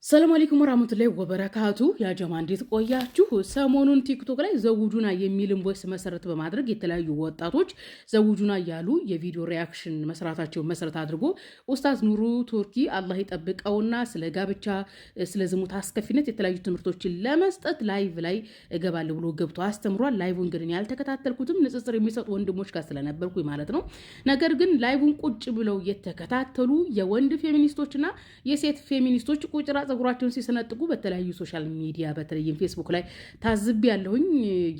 ሰላም አለይኩም ወራህመቱላሂ ወበረካቱ። ያ ጀማ እንዴት ቆያችሁ? ሰሞኑን ቲክቶክ ላይ ዘውጁና የሚልን ቮይስ መሰረት በማድረግ የተለያዩ ወጣቶች ዘውጁና እያሉ የቪዲዮ ሪያክሽን መስራታቸውን መሰረት አድርጎ ኡስታዝ ኑሩ ቱርኪ አላህ ይጠብቀውና ስለ ጋብቻ፣ ስለ ዝሙት አስከፊነት የተለያዩ ትምህርቶችን ለመስጠት ላይቭ ላይ እገባለሁ ብሎ ገብቶ አስተምሯል። ላይቭን ግን ያልተከታተልኩትም ንጽጽር የሚሰጡ ወንድሞች ጋር ስለነበርኩኝ ማለት ነው። ነገር ግን ላይቭን ቁጭ ብለው የተከታተሉ የወንድ ፌሚኒስቶችና የሴት ፌሚኒስቶች ቁጭራ ጸጉራቸውን ሲሰነጥቁ በተለያዩ ሶሻል ሚዲያ በተለይም ፌስቡክ ላይ ታዝብ ያለሁኝ።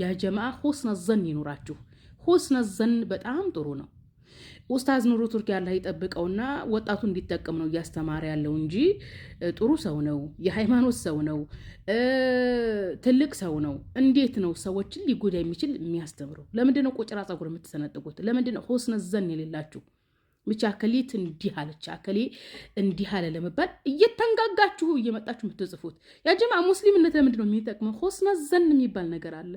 ያጀማ ሁስነ ዘን ይኑራችሁ። ሁስነ ዘን በጣም ጥሩ ነው። ኡስታዝ ኑሩ ቱርኪ አላህ ይጠብቀውና ወጣቱ እንዲጠቀም ነው እያስተማረ ያለው እንጂ ጥሩ ሰው ነው፣ የሃይማኖት ሰው ነው፣ ትልቅ ሰው ነው። እንዴት ነው ሰዎችን ሊጎዳ የሚችል የሚያስተምረው? ለምንድነው ቁጭራ ጸጉር የምትሰነጥቁት? ለምንድነው ሁስነ ዘን የሌላችሁ? ብቻ አከሌት እንዲህ አለች አከሌ እንዲህ አለ ለመባል እየተንጋጋችሁ እየመጣችሁ የምትጽፉት ያጀማ ሙስሊምነት ለምንድን ነው የሚጠቅመው? ሁስነ ዘን የሚባል ነገር አለ።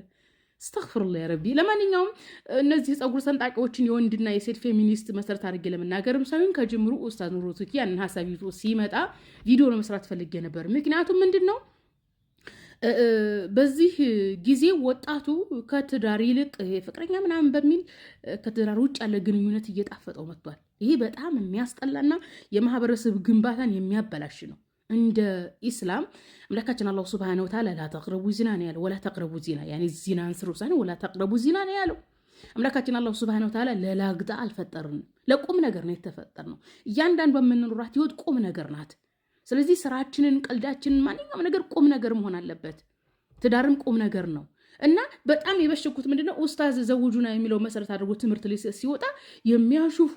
አስተግፍሩላህ ያ ረቢ። ለማንኛውም እነዚህ ጸጉር ሰንጣቂዎችን የወንድና የሴት ፌሚኒስት መሰረት አድርጌ ለመናገርም ሳይሆን ከጅምሩ ኡስታዝ ኑሩ ቱርኪ ያንን ሀሳብ ይዞ ሲመጣ ቪዲዮ ለመስራት ፈልጌ ነበር። ምክንያቱም ምንድን ነው በዚህ ጊዜ ወጣቱ ከትዳር ይልቅ ፍቅረኛ ምናምን በሚል ከትዳር ውጭ ያለ ግንኙነት እየጣፈጠው መጥቷል። ይሄ በጣም የሚያስጠላና የማህበረሰብ ግንባታን የሚያበላሽ ነው። እንደ ኢስላም አምላካችን አላህ ሱብሃነሁ ወተዓላ ላ ተቅረቡ ዚና ነው ያለው። ወላ ተቅረቡ ዚና ያኒ ዚናን ስሩ ሳይሆን ወላ ተቅረቡ ዚና ነው ያለው። አምላካችን አላህ ሱብሃነሁ ወተዓላ ለላግጣ አልፈጠርንም፣ ለቁም ነገር ነው የተፈጠርነው። እያንዳንዱ በምንኖራት ህይወት ቁም ነገር ናት። ስለዚህ ስራችንን፣ ቀልዳችንን፣ ማንኛውም ነገር ቁም ነገር መሆን አለበት። ትዳርም ቁም ነገር ነው እና በጣም የበሸኩት ምንድነው ኡስታዝ ዘውጁና የሚለው መሰረት አድርጎ ትምህርት ላይ ሲወጣ የሚያሹፉ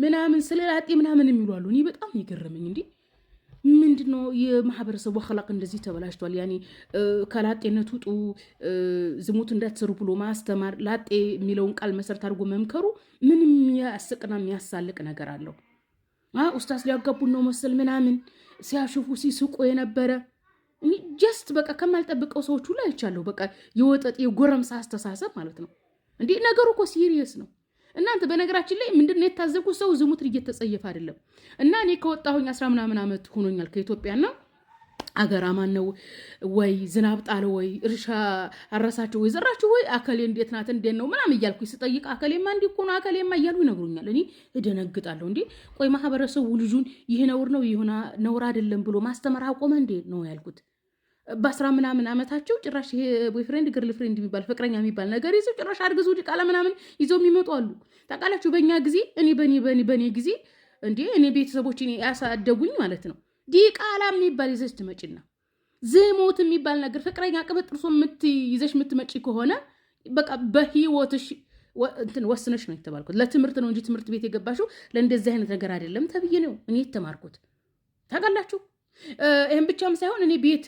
ምናምን ስለላጤ ምናምን የሚሉ አሉ። እኔ በጣም የገረመኝ እንዲህ ምንድነው የማህበረሰቡ አኽላቅ እንደዚህ ተበላሽቷል። ያኔ ከላጤነት ውጡ፣ ዝሙት እንዳትሰሩ ብሎ ማስተማር፣ ላጤ የሚለውን ቃል መሰረት አድርጎ መምከሩ ምንም የሚያስቅና የሚያሳልቅ ነገር አለው? ኡስታዝ ሊያጋቡን ነው መሰል ምናምን ሲያሽፉ ሲስቁ የነበረ ጀስት በቃ ከማልጠብቀው ሰዎች ሁሉ አይቻለሁ። በቃ የወጠጥ የጎረምሳ አስተሳሰብ ማለት ነው። እንዲህ ነገሩ እኮ ሲሪየስ ነው። እናንተ በነገራችን ላይ ምንድነው የታዘብኩት? ሰው ዝሙትን እየተጸየፈ አይደለም። እና እኔ ከወጣሁኝ 10 ምናምን ዓመት ሆኖኛል ከኢትዮጵያና አገር አማን ነው ወይ ዝናብ ጣለ ወይ እርሻ አረሳችሁ ወይ ዘራችሁ ወይ አከሌ እንዴት ናት እንዴት ነው ምናምን እያልኩኝ ስጠይቅ አከሌማ እንዲህ እኮ ነው አከሌማ እያሉ ይነግሩኛል። እኔ እደነግጣለሁ። እንዴ ቆይ ማህበረሰቡ ልጁን ይህ ነውር ነው ይሆና ነውር አይደለም ብሎ ማስተማር አቆመ እንዴ ነው ያልኩት። በ10 ምናምን ዓመታቸው ጭራሽ ይሄ ቦይፍሬንድ ግርል ፍሬንድ የሚባል ፍቅረኛ የሚባል ነገር ይዘው ጭራሽ አርግዙ ዲቃላ ምናምን ይዘው የሚመጡ አሉ። ታውቃላችሁ በእኛ ጊዜ እኔ በኔ ጊዜ እንዴ እኔ ቤተሰቦችን ያሳደጉኝ ማለት ነው ዲቃላ የሚባል ይዘሽ ትመጪና ዝሙት የሚባል ነገር ፍቅረኛ ቅብጥርሶ ይዘሽ የምትመጪ ከሆነ በቃ በህይወትሽ እንትን ወስነሽ ነው የተባልኩት። ለትምህርት ነው እንጂ ትምህርት ቤት የገባሽው ለእንደዚህ አይነት ነገር አይደለም ተብዬ ነው እኔ የተማርኩት። ታውቃላችሁ ይህም ብቻም ሳይሆን እኔ ቤት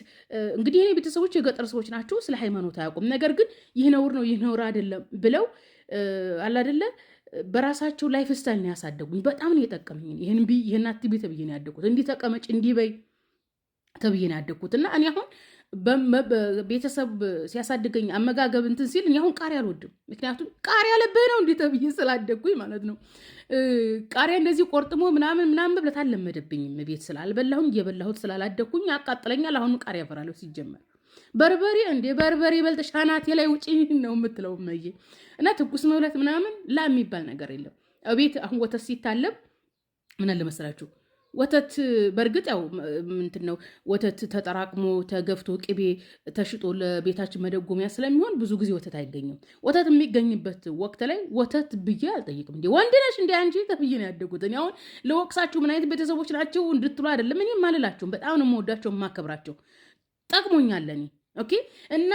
እንግዲህ እኔ ቤተሰቦች የገጠር ሰዎች ናቸው፣ ስለ ሃይማኖት አያውቁም። ነገር ግን ይህ ነውር ነው ይህ ነውር አይደለም ብለው አላደለ በራሳቸው ላይፍ ስታይል ነው ያሳደጉኝ። በጣም ነው የጠቀመኝ። ይህን አትቢ ተብዬ ነው ያደግኩት። እንዲህ ተቀመጭ እንዲህ በይ ተብዬ ነው ያደግኩት። እና እኔ አሁን ቤተሰብ ሲያሳድገኝ አመጋገብ እንትን ሲል እኔ አሁን ቃሪያ አልወድም። ምክንያቱም ቃሪያ ለብህ ነው እንዲህ ተብዬ ስላደግኩኝ ማለት ነው። ቃሪያ እንደዚህ ቆርጥሞ ምናምን መብለት አልለመደብኝም። ቤት ስላልበላሁኝ እየበላሁት ስላላደግኩኝ ያቃጥለኛል። አሁን ቃሪያ ፈራለሁ ሲጀመር። በርበሬ እንደ በርበሬ በልተሽ አናቴ ላይ ውጪ ነው የምትለው እመዬ። እና ትኩስ መብላት ምናምን ላ የሚባል ነገር የለም። ቤት አሁን ወተት ሲታለብ ምን አለ መሰላችሁ ወተት በእርግጥ ያው ምንድን ነው ወተት ተጠራቅሞ ተገፍቶ ቅቤ ተሽጦ ለቤታችን መደጎሚያ ስለሚሆን ብዙ ጊዜ ወተት አይገኝም። ወተት የሚገኝበት ወቅት ላይ ወተት ብዬ አልጠይቅም። እንዴ ወንድ ነሽ እንዴ አንቺ ተብዬ ነው ያደጉት። እኔ አሁን ለወቅሳችሁ ምን አይነት ቤተሰቦች ናቸው እንድትሉ አይደለም። እኔ ማልላቸውም በጣም ነው የምወዳቸው የማከብራቸው። ጠቅሞኛል እኔ ኦኬ። እና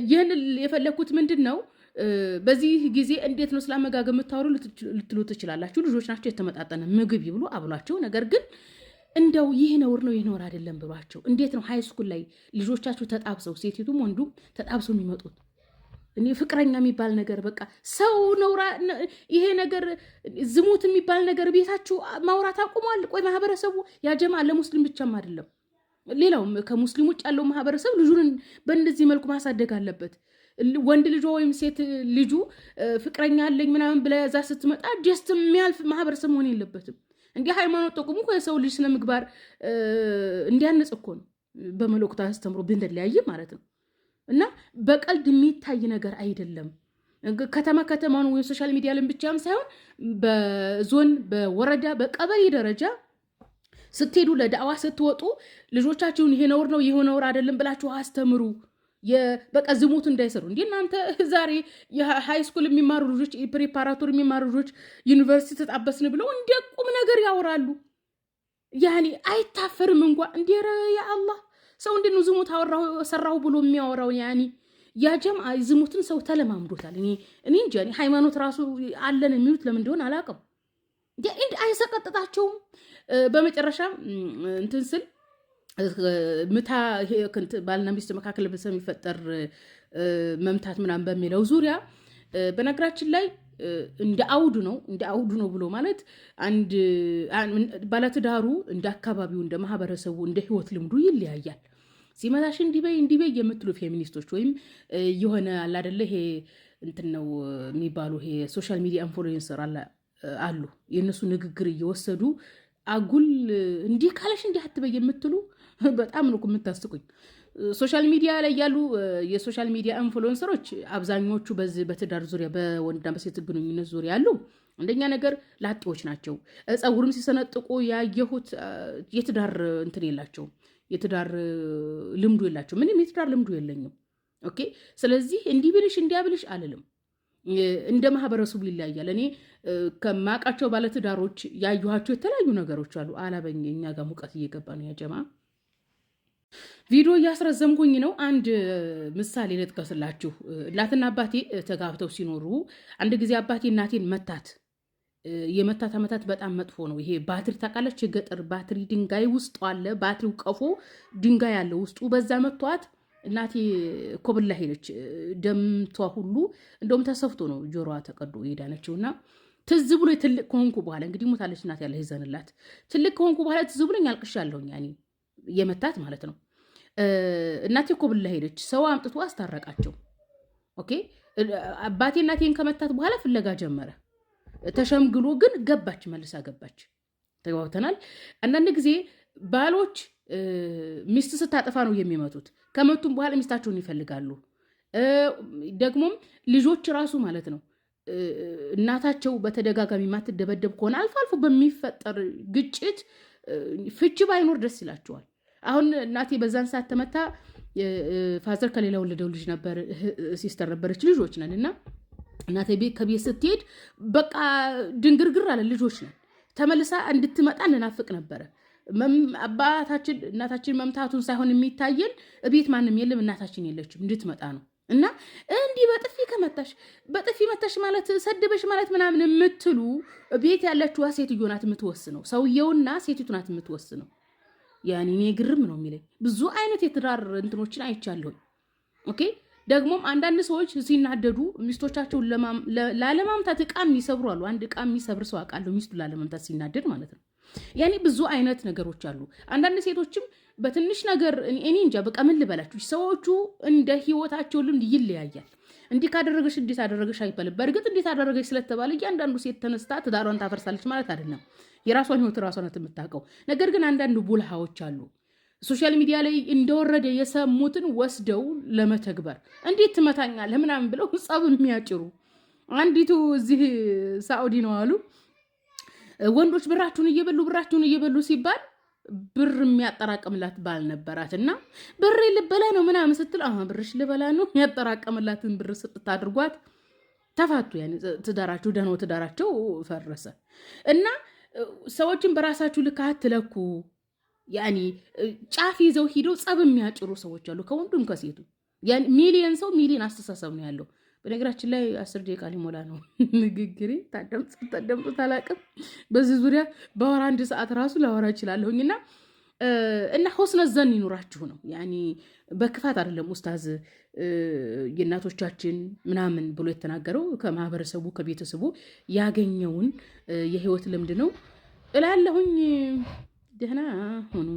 ይህን የፈለግኩት ምንድን ነው በዚህ ጊዜ እንዴት ነው ስላመጋገብ የምታወሩ ልትሉ ትችላላችሁ። ልጆች ናቸው የተመጣጠነ ምግብ ይብሉ አብሏቸው። ነገር ግን እንደው ይህ ነውር ነው ይህ ነውር አይደለም ብሏቸው እንዴት ነው ሃይስኩል ላይ ልጆቻችሁ ተጣብሰው ሴቲቱም ወንዱም ተጣብሰው የሚመጡት? እኔ ፍቅረኛ የሚባል ነገር በቃ ሰው ነውራ ይሄ ነገር ዝሙት የሚባል ነገር ቤታችሁ ማውራት አቁሟል። ቆይ ማህበረሰቡ ያጀማ ለሙስሊም ብቻም አይደለም ሌላውም ከሙስሊም ውጭ ያለው ማህበረሰብ ልጁን በእንደዚህ መልኩ ማሳደግ አለበት። ወንድ ልጅ ወይም ሴት ልጁ ፍቅረኛ አለኝ ምናምን ብላ ያዛ ስትመጣ ጀስት የሚያልፍ ማህበረሰብ መሆን የለበትም። እንዲህ ሃይማኖት ጥቅሙ የሰው ልጅ ስነ ምግባር እንዲያነጽ እኮ ነው። በመልእክቱ አስተምሮ ብንለያይ ማለት ነው። እና በቀልድ የሚታይ ነገር አይደለም። ከተማ ነው ወይ ሶሻል ሚዲያ ላይ ብቻም ሳይሆን በዞን በወረዳ በቀበሌ ደረጃ ስትሄዱ ለዳዋ ስትወጡ ልጆቻችሁን ይሄ ነውር ነው ይሄ ነውር አይደለም ብላችሁ አስተምሩ። በቃ ዝሙት እንዳይሰሩ። እንዴ እናንተ ዛሬ የሃይ ስኩል የሚማሩ ልጆች ፕሪፓራቶሪ የሚማሩ ልጆች ዩኒቨርሲቲ ተጣበስን ብለው እንደ ቁም ነገር ያወራሉ። ያኔ አይታፈርም እንኳን እንዴ ያ አላህ ሰው እንዴ ነው ዝሙት አወራው ሰራው ብሎ የሚያወራው? ያኔ ያ ጀምዓ ዝሙትን ሰው ተለማምዶታል። እኔ እንጃ ሃይማኖት ራሱ አለን የሚሉት ለምን እንደሆነ አላውቅም። እንዴ አይሰቀጥጣቸውም? በመጨረሻ እንትን ስል ምታ ባልና ሚስት መካከል በሚፈጠር መምታት ምናምን በሚለው ዙሪያ በነገራችን ላይ እንደ አውዱ ነው ብሎ ማለት አንድ ባለትዳሩ እንደ አካባቢው እንደ ማህበረሰቡ እንደ ህይወት ልምዱ ይለያያል። ሲመታሽ እንዲበይ የምትሉ ፌሚኒስቶች ወይም የሆነ አለ አይደለ ይሄ እንትን ነው የሚባሉ ይሄ ሶሻል ሚዲያ ኢንፍሉዌንሰር አሉ የነሱ ንግግር እየወሰዱ አጉል እንዲህ ካለሽ እንዲህ አትበይ የምትሉ በጣም ነው የምታስቁኝ። ሶሻል ሚዲያ ላይ ያሉ የሶሻል ሚዲያ ኢንፍሉዌንሰሮች አብዛኞቹ በዚህ በትዳር ዙሪያ በወንድና በሴት ግንኙነት ዙሪያ ያሉ አንደኛ ነገር ላጤዎች ናቸው። ፀጉርም ሲሰነጥቁ ያየሁት የትዳር እንትን የላቸው የትዳር ልምዱ የላቸው። ምንም የትዳር ልምዱ የለኝም። ኦኬ። ስለዚህ እንዲህ ብልሽ እንዲያብልሽ አልልም። እንደ ማህበረሰቡ ይለያያል። እኔ ከማውቃቸው ባለትዳሮች ያዩኋቸው የተለያዩ ነገሮች አሉ። አላበኝ እኛ ጋር ሙቀት እየገባ ነው ያጀማ። ቪዲዮ እያስረዘምኩኝ ነው። አንድ ምሳሌ ልጥቀስላችሁ። እናትና አባቴ ተጋብተው ሲኖሩ አንድ ጊዜ አባቴ እናቴን መታት። የመታት አመታት በጣም መጥፎ ነው። ይሄ ባትሪ ታውቃለች፣ የገጠር ባትሪ ድንጋይ ውስጡ አለ። ባትሪው ቀፎ ድንጋይ አለ ውስጡ። በዛ መቷት እናቴ ኮብላ ሄደች። ደምቷ ሁሉ እንደውም ተሰፍቶ ነው ጆሮዋ ተቀዶ ሄዳነችው። እና ትዝ ብሎ ትልቅ ከሆንኩ በኋላ እንግዲህ ሞታለች እናቴ ያለ ይዘንላት። ትልቅ ከሆንኩ በኋላ ትዝ ብሎኝ አልቅሻለሁኝ። ያኔ የመታት ማለት ነው። እናቴ ኮብላ ሄደች። ሰው አምጥቶ አስታረቃቸው። ኦኬ። አባቴ እናቴን ከመታት በኋላ ፍለጋ ጀመረ። ተሸምግሎ ግን ገባች፣ መልሳ ገባች። ተግባብተናል። አንዳንድ ጊዜ ባሎች ሚስት ስታጠፋ ነው የሚመቱት። ከመቱም በኋላ ሚስታቸውን ይፈልጋሉ። ደግሞም ልጆች ራሱ ማለት ነው እናታቸው በተደጋጋሚ ማትደበደብ ከሆነ አልፎ አልፎ በሚፈጠር ግጭት ፍቺ ባይኖር ደስ ይላቸዋል። አሁን እናቴ በዛን ሰዓት ተመታ። ፋዘር ከሌላ ወለደው ልጅ ነበር፣ ሲስተር ነበረች፣ ልጆች ነን እና እናቴ ከቤት ስትሄድ በቃ ድንግርግር አለ። ልጆች ነን። ተመልሳ እንድትመጣ እንናፍቅ ነበረ። አባታችን እናታችን መምታቱን ሳይሆን የሚታየን እቤት ማንም የለም፣ እናታችን የለችም፣ እንድትመጣ ነው። እና እንዲህ በጥፊ መታሽ ማለት ሰድበሽ ማለት ምናምን የምትሉ ቤት ያለችዋ ሴትዮ ናት የምትወስነው። ሰውየውና ሴቲቱ ናት የምትወስነው። ያኔ እኔ ግርም ነው የሚለኝ። ብዙ አይነት የትዳር እንትኖችን አይቻለሁኝ። ኦኬ። ደግሞም አንዳንድ ሰዎች ሲናደዱ ሚስቶቻቸውን ላለማምታት ዕቃ የሚሰብሩ አሉ። አንድ ዕቃ የሚሰብር ሰው አውቃለሁ፣ ሚስቱ ላለማምታት ሲናደድ ማለት ነው። ያኔ ብዙ አይነት ነገሮች አሉ። አንዳንድ ሴቶችም በትንሽ ነገር እኔ እንጃ በቃ ምን ልበላችሁ፣ ሰዎቹ እንደ ህይወታቸው ልምድ ይለያያል። እንዲህ ካደረገሽ እንዴት አደረገሽ አይባልም። በእርግጥ እንዴት አደረገሽ ስለተባለ እያንዳንዱ ሴት ተነስታ ትዳሯን ታፈርሳለች ማለት አይደለም። የራሷን ህይወት ራሷ ናት የምታውቀው። ነገር ግን አንዳንድ ቡልሃዎች አሉ ሶሻል ሚዲያ ላይ እንደወረደ የሰሙትን ወስደው ለመተግበር እንዴት ትመታኛለህ ምናምን ብለው ጸብ የሚያጭሩ። አንዲቱ እዚህ ሳዑዲ ነው አሉ ወንዶች ብራችሁን እየበሉ ሲባል ብር የሚያጠራቅምላት ባል ነበራት እና ብሬ ልበላ ነው ምናምን ስትል ብርሽ ልበላ ነው የሚያጠራቅምላትን ብር ስጥት አድርጓት ተፋቱ። ያኔ ትዳራቸው ፈረሰ። እና ሰዎችን በራሳችሁ ልክ አትለኩ። ያኔ ጫፍ ይዘው ሂደው ጸብ የሚያጭሩ ሰዎች አሉ፣ ከወንዱም ከሴቱ። ያኔ ሚሊየን ሰው ሚሊየን አስተሳሰብ ነው ያለው። በነገራችን ላይ 10 ደቂቃ ሊሞላ ነው ንግግሬ። ታደምጡት አላውቅም። በዚህ ዙሪያ በወር 1 ሰዓት ራሱ ላወራ እችላለሁኝ። እና ሆስነ ዘን ይኑራችሁ ነው። ያኔ በክፋት አይደለም። ኡስታዝ የእናቶቻችን ምናምን ብሎ የተናገረው ከማህበረሰቡ ከቤተሰቡ ያገኘውን የህይወት ልምድ ነው እላለሁኝ። ደህና ሁኑ።